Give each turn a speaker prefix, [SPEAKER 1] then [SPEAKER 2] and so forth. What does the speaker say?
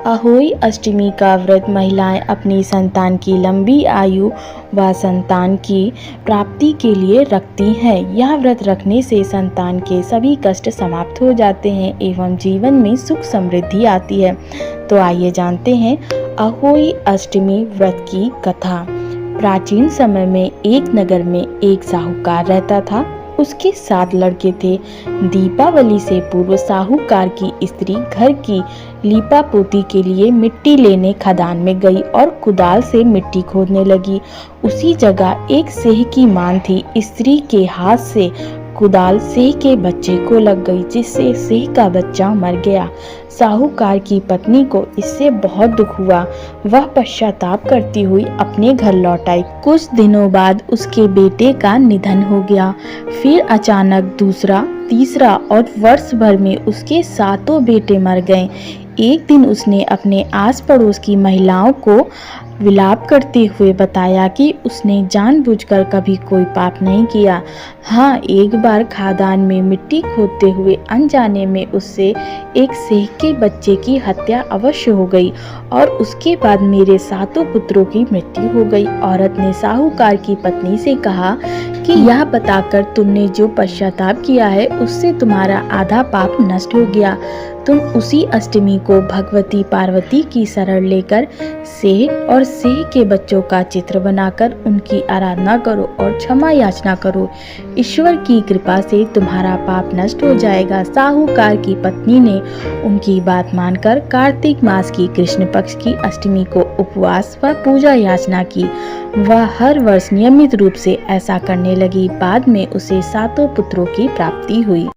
[SPEAKER 1] अहोई अष्टमी का व्रत महिलाएं अपनी संतान की लंबी आयु व संतान की प्राप्ति के लिए रखती हैं। यह व्रत रखने से संतान के सभी कष्ट समाप्त हो जाते हैं एवं जीवन में सुख समृद्धि आती है। तो आइए जानते हैं अहोई अष्टमी व्रत की कथा। प्राचीन समय में एक नगर में एक साहूकार रहता था। उसके 7 लड़के थे। दीपावली से पूर्व साहूकार की स्त्री घर की लीपापोती के लिए मिट्टी लेने खदान में गई और कुदाल से मिट्टी खोदने लगी। उसी जगह एक सेह की मान थी। स्त्री के हाथ से कुदाल सेह के बच्चे को लग गई, जिससे सेह का बच्चा मर गया। साहूकार की पत्नी को इससे बहुत दुख हुआ। वह पश्चाताप करती हुई अपने घर लौट आई। कुछ दिनों बाद उसके बेटे का निधन हो गया। फिर अचानक दूसरा, तीसरा और वर्ष भर में उसके 7 बेटे मर गए। एक दिन उसने अपने आस पड़ोस की महिलाओं को विलाप करते हुए बताया कि उसने जानबूझकर कभी कोई पाप नहीं किया। हाँ, एक बार खादान में मिट्टी खोदते हुए अनजाने में उससे एक सेह के बच्चे की हत्या अवश्य हो गई और उसके बाद मेरे 7 पुत्रों की मृत्यु हो गई। औरत ने साहूकार की पत्नी से कहा कि यह बताकर तुमने जो पश्चाताप किया है उससे तुम्हारा आधा पाप नष्ट हो गया। तुम उसी अष्टमी को भगवती पार्वती की शरण लेकर सेह और सेह के बच्चों का चित्र बनाकर उनकी आराधना करो और क्षमा याचना करो। ईश्वर की कृपा से तुम्हारा पाप नष्ट हो जाएगा। साहूकार की पत्नी ने उनकी बात मानकर कार्तिक मास की कृष्ण पक्ष की अष्टमी को उपवास व पूजा याचना की। वह हर वर्ष नियमित रूप से ऐसा करने लगी। बाद में उसे 7 पुत्रों की प्राप्ति हुई।